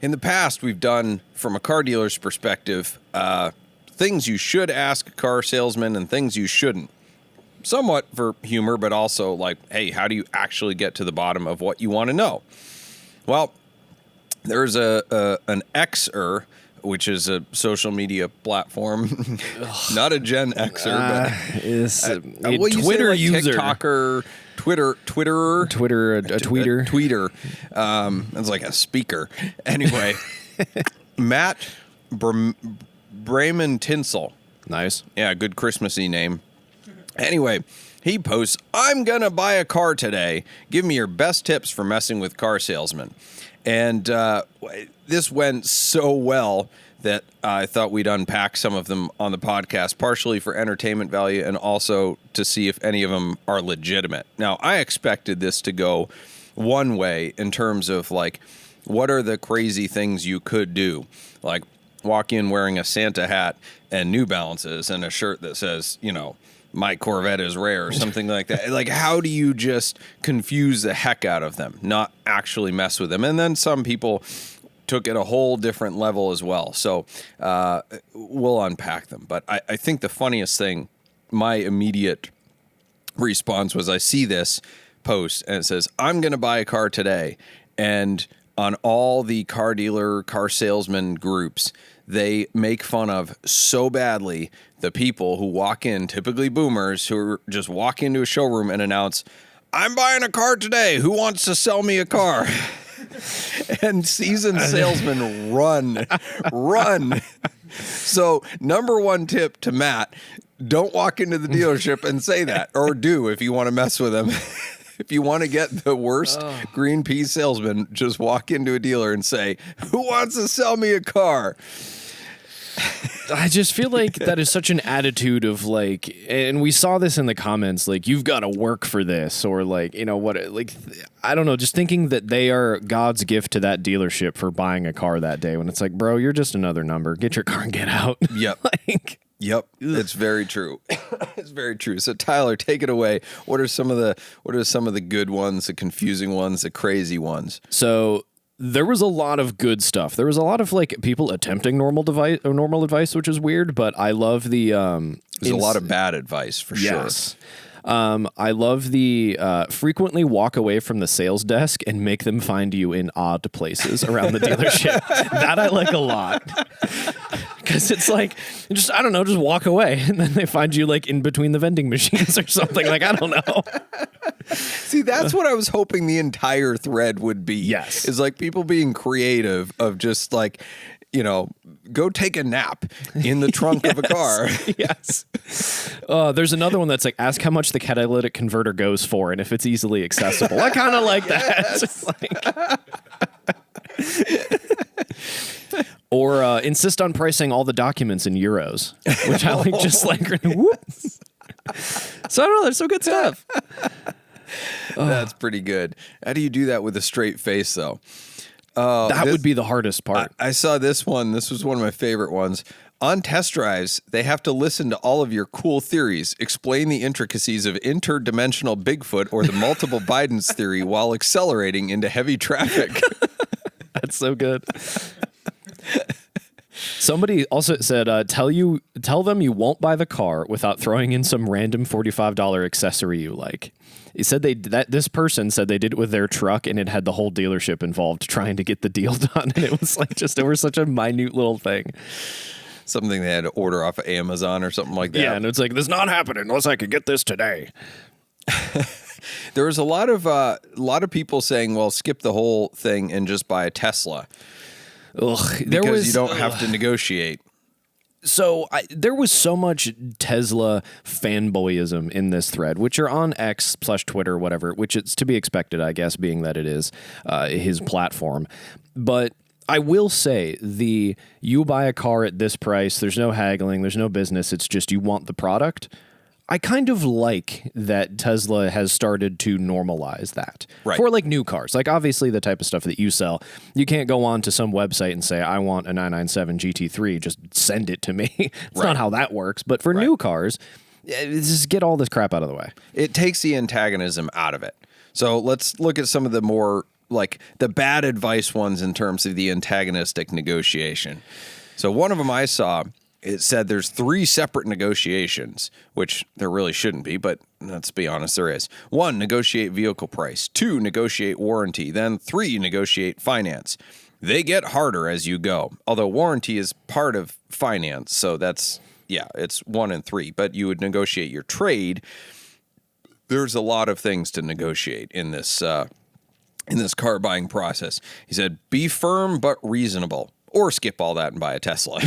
In the past, we've done, from a car dealer's perspective, things you should ask a car salesman and things you shouldn't. Somewhat for humor, but also like, hey, how do you actually get to the bottom of what you want to know? Well, there's an Xer, which is a social media platform, not a Gen Xer, but is a Twitter user, TikToker, Twitterer, tweeter. It's like a speaker. Anyway, Matt Bremen Tinsel. Nice. Yeah, good Christmassy name. Anyway, he posts, I'm going to buy a car today. Give me your best tips for messing with car salesmen. And this went so well that I thought we'd unpack some of them on the podcast, partially for entertainment value and also to see if any of them are legitimate. Now, I expected this to go one way in terms of, like, what are the crazy things you could do? Like, walk in wearing a Santa hat and New Balances and a shirt that says, you know, my Corvette is rare or something like that. Like, how do you just confuse the heck out of them, not actually mess with them? And then some people took it a whole different level as well. So we'll unpack them. But I think the funniest thing, my immediate response was, I see this post and it says, I'm going to buy a car today. And on all the car dealer, car salesman groups, they make fun of so badly the people who walk in, typically boomers, who just walk into a showroom and announce, I'm buying a car today. Who wants to sell me a car? And seasoned salesmen run. So number one tip to Matt, don't walk into the dealership and say that, or do if you want to mess with him. If you want to get the worst green pea salesman, just walk into a dealer and say, who wants to sell me a car? I just feel like that is such an attitude of, like, and we saw this in the comments, like, you've got to work for this, or like, you know what, like, I don't know, just thinking that they are God's gift to that dealership for buying a car that day, when it's like, bro, you're just another number. Get your car and get out. Yep. Yep, it's very true. It's very true. So Tyler, take it away. What are some of the good ones, the confusing ones, the crazy ones? So there was a lot of good stuff. There was a lot of, like, people attempting normal advice, which is weird, but I love the there's a lot of bad advice for sure. I love the frequently walk away from the sales desk and make them find you in odd places around the dealership. That I like a lot. Because it's like, just, I don't know, just walk away. And then they find you, like, in between the vending machines or something. Like, I don't know. See, that's what I was hoping the entire thread would be. Yes. Is like people being creative of just, like, you know, go take a nap in the trunk of a car. Yes. There's another one that's like, ask how much the catalytic converter goes for and if it's easily accessible. I kind of like that. Or insist on pricing all the documents in euros, which I like, just like, whoop. So I don't know, there's some good stuff. That's pretty good. How do you do that with a straight face, though? That would be the hardest part. I saw this one. This was one of my favorite ones. On test drives, they have to listen to all of your cool theories, explain the intricacies of interdimensional Bigfoot or the multiple Bidens theory while accelerating into heavy traffic. That's so good. Somebody also said, tell them you won't buy the car without throwing in some random $45 accessory you like. He said this person said they did it with their truck and it had the whole dealership involved trying to get the deal done. And it was like just over such a minute little thing. Something they had to order off of Amazon or something like that. Yeah, and it's like, this is not happening unless I could get this today. There was a lot of people saying, well, skip the whole thing and just buy a Tesla. Because you don't have to negotiate. So there was so much Tesla fanboyism in this thread, which are on X/Twitter, whatever, which it's to be expected, I guess, being that it is his platform. But I will say you buy a car at this price, there's no haggling, there's no business, it's just you want the product. I kind of like that Tesla has started to normalize that for like new cars. Like obviously the type of stuff that you sell, you can't go on to some website and say, I want a 997 GT3, just send it to me. It's not how that works. But for new cars, just get all this crap out of the way. It takes the antagonism out of it. So let's look at some of the more like the bad advice ones in terms of the antagonistic negotiation. So one of them I saw, it said there's 3 separate negotiations, which there really shouldn't be, but let's be honest, there is. 1, negotiate vehicle price. 2, negotiate warranty. Then 3, negotiate finance. They get harder as you go, although warranty is part of finance. So that's, it's 1 and 3, but you would negotiate your trade. There's a lot of things to negotiate in this car buying process. He said, be firm but reasonable, or skip all that and buy a Tesla.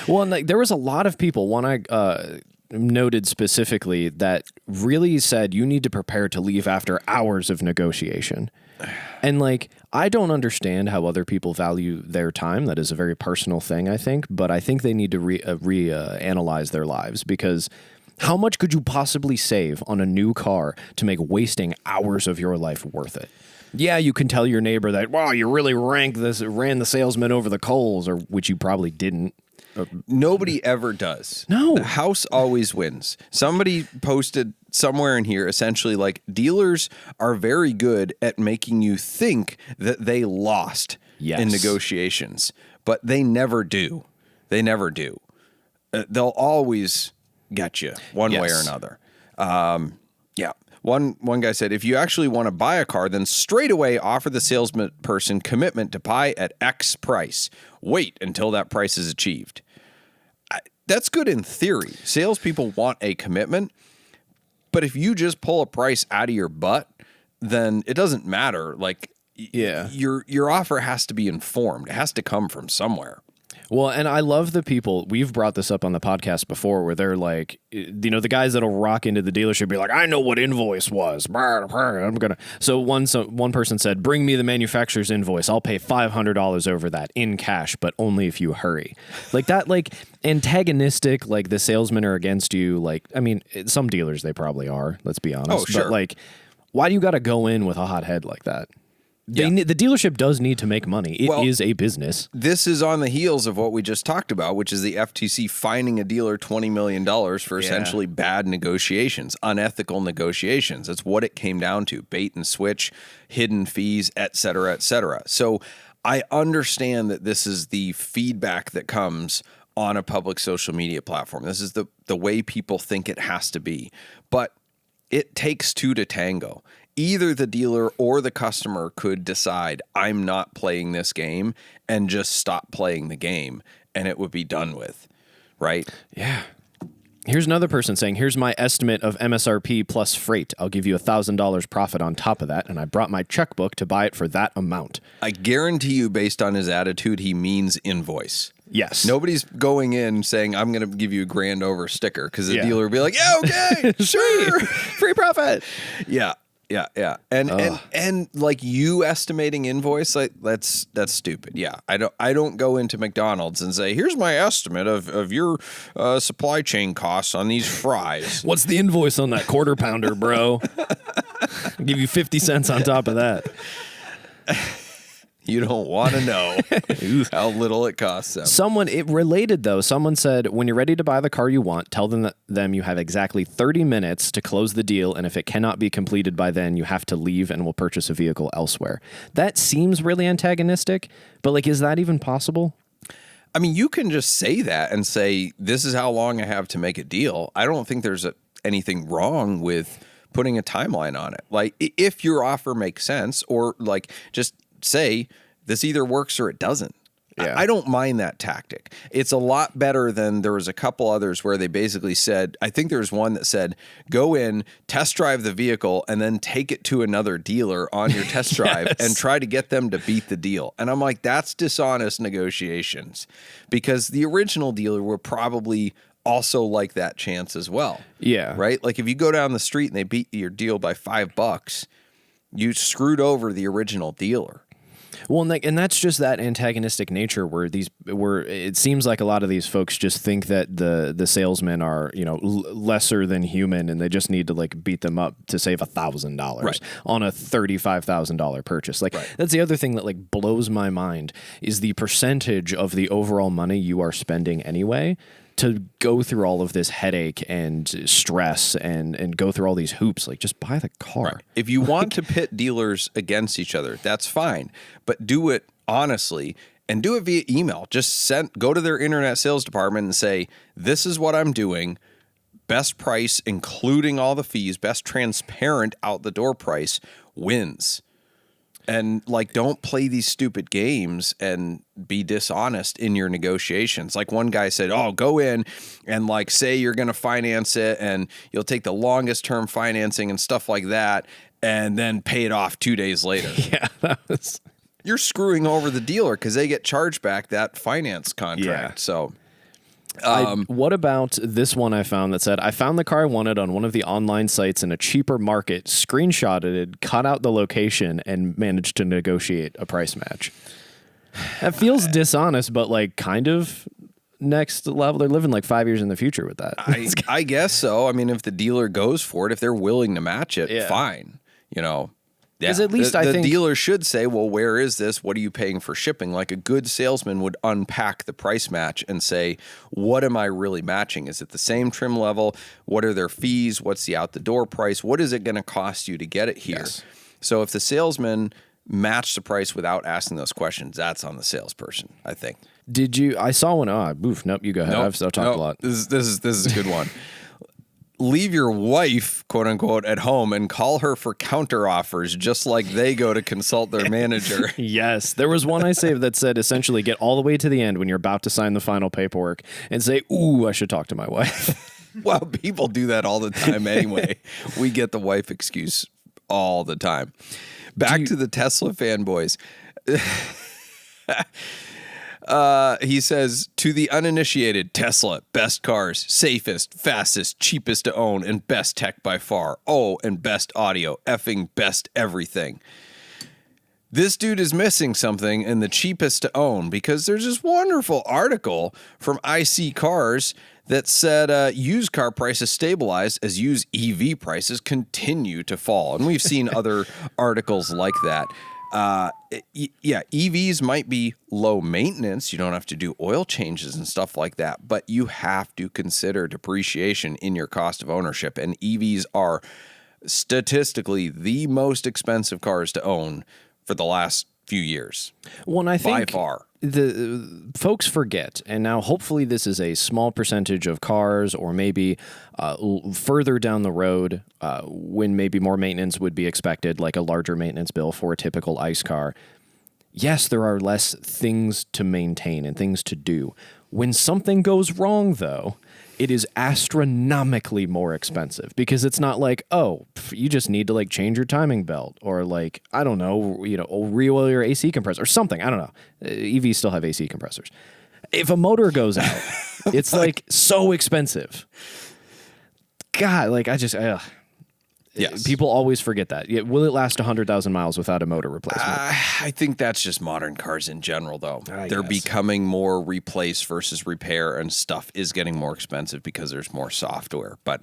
Well, and there was a lot of people, one I noted specifically, that really said you need to prepare to leave after hours of negotiation. And I don't understand how other people value their time. That is a very personal thing, I think. But I think they need to analyze their lives, because how much could you possibly save on a new car to make wasting hours of your life worth it? Yeah, you can tell your neighbor that, wow, you really ran the salesman over the coals, or which you probably didn't. Nobody ever does. No. The house always wins. Somebody posted somewhere in here essentially dealers are very good at making you think that they lost in negotiations, but they never do. They never do. They'll always get you one way or another. One guy said, if you actually want to buy a car, then straight away offer the salesman person commitment to buy at X price. Wait until that price is achieved. That's good in theory. Salespeople want a commitment, but if you just pull a price out of your butt, then it doesn't matter. Your offer has to be informed. It has to come from somewhere. Well, and I love the people, we've brought this up on the podcast before, where they're the guys that'll rock into the dealership be like, I know what invoice was. So one person said, bring me the manufacturer's invoice. I'll pay $500 over that in cash, but only if you hurry. Antagonistic, the salesmen are against you. Some dealers, they probably are, let's be honest. Oh, sure. But why do you got to go in with a hot head like that? The dealership does need to make money. It is a business. This is on the heels of what we just talked about, which is the FTC fining a dealer $20 million for essentially bad negotiations, unethical negotiations. That's what it came down to: bait and switch, hidden fees, et cetera, et cetera. So I understand that this is the feedback that comes on a public social media platform. This is the way people think it has to be. But it takes 2 to tango. Either the dealer or the customer could decide, I'm not playing this game, and just stop playing the game, and it would be done with, right? Yeah. Here's another person saying, here's my estimate of MSRP plus freight. I'll give you $1,000 profit on top of that, and I brought my checkbook to buy it for that amount. I guarantee you, based on his attitude, he means invoice. Yes. Nobody's going in saying, I'm going to give you a $1,000 over sticker, because the dealer would be like, yeah, okay, sure. Free profit. Yeah. Yeah. And you estimating invoice, that's stupid. Yeah. I don't go into McDonald's and say, here's my estimate of your supply chain costs on these fries. What's the invoice on that quarter pounder, bro? I'll give you 50 cents on top of that. You don't want to know how little it costs them. It related though. Someone said, when you're ready to buy the car you want, tell them you have exactly 30 minutes to close the deal. And if it cannot be completed by then, you have to leave and will purchase a vehicle elsewhere. That seems really antagonistic, but is that even possible? I mean, you can just say that and say, this is how long I have to make a deal. I don't think there's anything wrong with putting a timeline on it. If your offer makes sense, or just say this either works or it doesn't. Yeah. I don't mind that tactic. It's a lot better than there was a couple others where they basically said, I think there's one that said, go in, test drive the vehicle, and then take it to another dealer on your test drive and try to get them to beat the deal. And I'm like, that's dishonest negotiations, because the original dealer will probably also like that chance as well. Yeah. Right? If you go down the street and they beat your deal by $5, you screwed over the original dealer. Well, and that's just that antagonistic nature where it seems like a lot of these folks just think that the salesmen are, lesser than human, and they just need to beat them up to save $1,000 on a $35,000 purchase. That's the other thing that blows my mind is the percentage of the overall money you are spending anyway to go through all of this headache and stress and go through all these hoops. Like, just buy the car. Right. If you want to pit dealers against each other, that's fine, but do it honestly and do it via email. Just go to their internet sales department and say, this is what I'm doing. Best price, including all the fees, best transparent out the door price wins. And like, don't play these stupid games and be dishonest in your negotiations. Like one guy said, oh, go in and like say you're going to finance it and you'll take the longest term financing and stuff like that and then pay it off 2 days later. Yeah, that was... You're screwing over the dealer because they get charged back that finance contract. Yeah. So... what about this one I found that said, I found the car I wanted on one of the online sites in a cheaper market, screenshotted it, cut out the location, and managed to negotiate a price match. That feels dishonest, but like kind of next level. They're living like 5 years in the future with that. I guess so. I mean, if the dealer goes for it, if they're willing to match it, fine. You know, yeah. At least the I think dealer should say, well, where is this? What are you paying for shipping? Like a good salesman would unpack the price match and say, what am I really matching? Is it the same trim level? What are their fees? What's the out the door price? What is it going to cost you to get it here? Yes. So if the salesman matched the price without asking those questions, that's on the salesperson, I think. Did you? I saw one. Nope. You go ahead. I've talked a lot. This is a good one. Leave your wife, quote unquote, at home and call her for counter offers, just like they go to consult their manager. Yes. There was one I saved that said essentially get all the way to the end when you're about to sign the final paperwork and say, ooh, I should talk to my wife. Well, people do that all the time anyway. We get the wife excuse all the time. Back to the Tesla fanboys. He says, to the uninitiated, Tesla, best cars, safest, fastest, cheapest to own, and best tech by far. Oh, and best audio, effing best everything. This dude is missing something in the cheapest to own because there's this wonderful article from IC Cars that said used car prices stabilized as used EV prices continue to fall. And we've seen other articles like that. Yeah, EVs might be low maintenance. You don't have to do oil changes and stuff like that, but you have to consider depreciation in your cost of ownership. And EVs are statistically the most expensive cars to own for the last few years. Well, I think by far. The folks forget, and now hopefully this is a small percentage of cars, or maybe further down the road when maybe more maintenance would be expected, like a larger maintenance bill for a typical ICE car. Yes, there are less things to maintain and things to do. When something goes wrong, though, it is astronomically more expensive because it's not like, oh, you just need to like change your timing belt or like, I don't know, re-oil your AC compressor or something. I don't know. EVs still have AC compressors. If a motor goes out, it's like so expensive. God, like yes. People always forget that. Will it last 100,000 miles without a motor replacement? I think that's just modern cars in general, though. They're becoming more replace versus repair, and stuff is getting more expensive because there's more software. But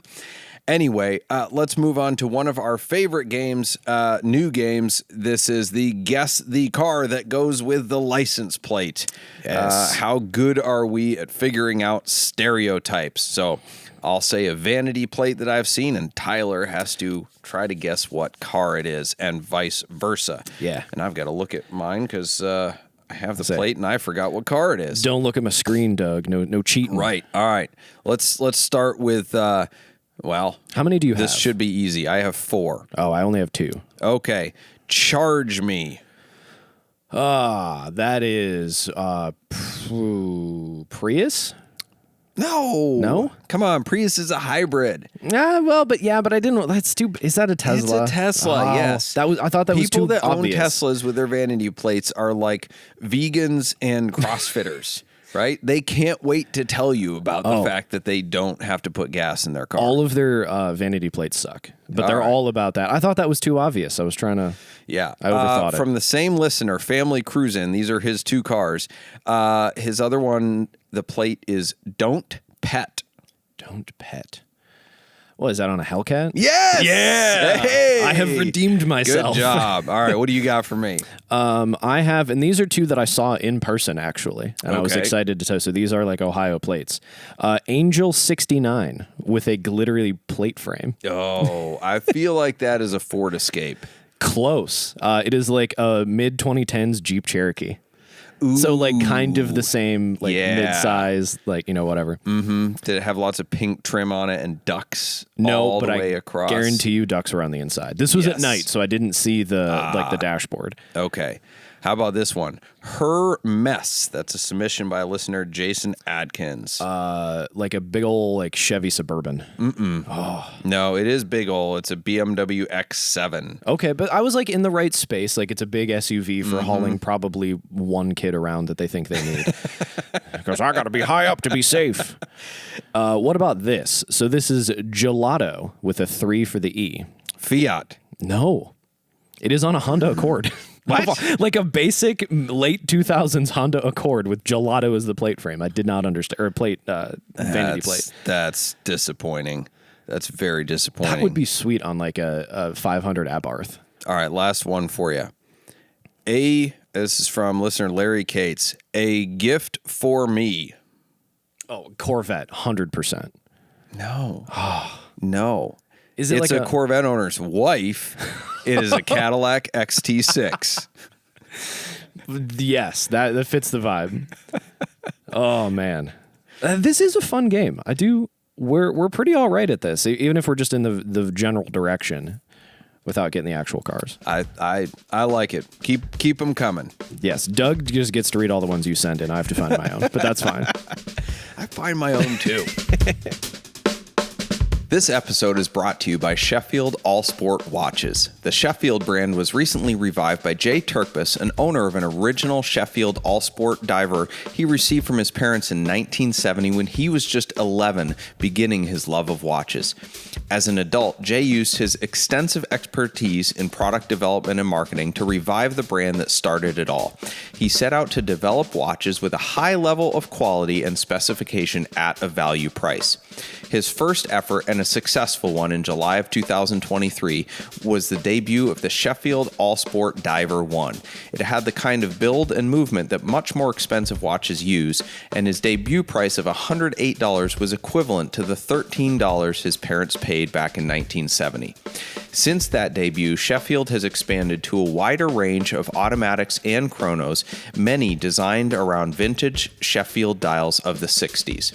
anyway, let's move on to one of our favorite games, new games. This is the Guess the Car that goes with the license plate. Yes. How good are we at figuring out stereotypes? So I'll say a vanity plate that I've seen, and Tyler has to try to guess what car it is, and vice versa. Yeah. And I've got to look at mine because I have the plate and I forgot what car it is. Don't look at my screen, Doug. No cheating. Right. All right. Let's start with, how many do you have? This should be easy. I have 4. Oh, I only have 2. Okay. Charge me. That is Prius? No. Come on. Prius is a hybrid. But I didn't. That's too. Is that a Tesla? It's a Tesla. Yes. I thought that was too People that obvious. own Teslas with their vanity plates are like vegans and CrossFitters, right? They can't wait to tell you about the fact that they don't have to put gas in their car. All of their vanity plates suck, but they're all about that. I thought that was too obvious. I was trying to. Yeah. I overthought it. From the same listener, Family Cruisin', these are his 2 cars. His other one, the plate is Don't Pet. Don't pet. What is that on a Hellcat? Yes! Yeah! Hey! I have redeemed myself. Good job. All right, what do you got for me? I have, and these are two that I saw in person, actually, and I was excited to test. So these are like Ohio plates. Angel 69 with a glittery plate frame. Oh, I feel like that is a Ford Escape. Close. It is like a mid-2010s Jeep Cherokee. Ooh. So like kind of the same, like mid-size, like, whatever. Mm-hmm. Did it have lots of pink trim on it and ducks all the way way across? Guarantee you ducks were on the inside. This was at night, so I didn't see the dashboard. Okay. How about this one? Her Mess. That's a submission by a listener, Jason Adkins. Like a big old like Chevy Suburban. Oh. No, it is big old. It's a BMW X7. Okay, but I was like in the right space. Like it's a big SUV for hauling probably one kid around that they think they need. Because I got to be high up to be safe. What about this? So this is Gelato with a 3 for the E. Fiat. No. It is on a Honda Accord. What? Like a basic late 2000s Honda Accord with Gelato as the plate frame. I did not understand. Or vanity plate. That's disappointing. That's very disappointing. That would be sweet on like a 500 Abarth. All right, last one for you. This is from listener Larry Cates. A gift for me. Oh, Corvette, 100%. No. No. Is it it's like a Corvette owner's wife. It is a Cadillac XT6. Yes, that fits the vibe. Oh man, this is a fun game. We're pretty all right at this, even if we're just in the general direction, without getting the actual cars. I like it. Keep them coming. Yes, Doug just gets to read all the ones you send in. I have to find my own, but that's fine. I find my own too. This episode is brought to you by Sheffield All Sport Watches. The Sheffield brand was recently revived by Jay Turkbus, an owner of an original Sheffield All Sport diver he received from his parents in 1970 when he was just 11, beginning his love of watches. As an adult, Jay used his extensive expertise in product development and marketing to revive the brand that started it all. He set out to develop watches with a high level of quality and specification at a value price. His first effort, and a successful one in July of 2023, was the debut of the Sheffield All Sport Diver 1. It had the kind of build and movement that much more expensive watches use, and his debut price of $108 was equivalent to the $13 his parents paid back in 1970. Since that debut, Sheffield has expanded to a wider range of automatics and chronos, many designed around vintage Sheffield dials of the 60s.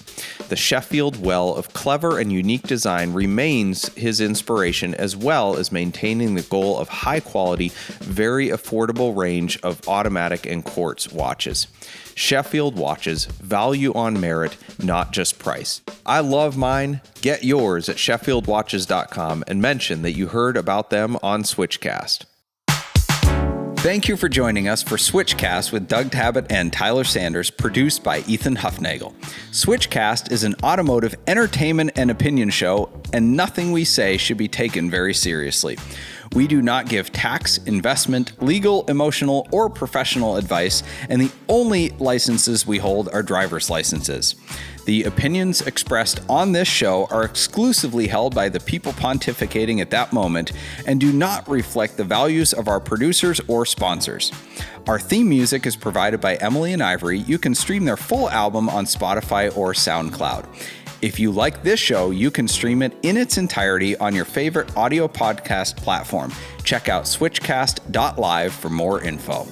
The Sheffield well of clever and unique design remains his inspiration, as well as maintaining the goal of high quality, very affordable range of automatic and quartz watches. Sheffield watches, value on merit, not just price. I love mine. Get yours at SheffieldWatches.com and mention that you heard about them on SwitchCast. Thank you for joining us for SwitchCast with Doug Tabbutt and Tyler Sanders, produced by Ethan Huffnagel. SwitchCast is an automotive entertainment and opinion show, and nothing we say should be taken very seriously. We do not give tax, investment, legal, emotional, or professional advice, and the only licenses we hold are driver's licenses. The opinions expressed on this show are exclusively held by the people pontificating at that moment and do not reflect the values of our producers or sponsors. Our theme music is provided by Emily and Ivory. You can stream their full album on Spotify or SoundCloud. If you like this show, you can stream it in its entirety on your favorite audio podcast platform. Check out switchcast.live for more info.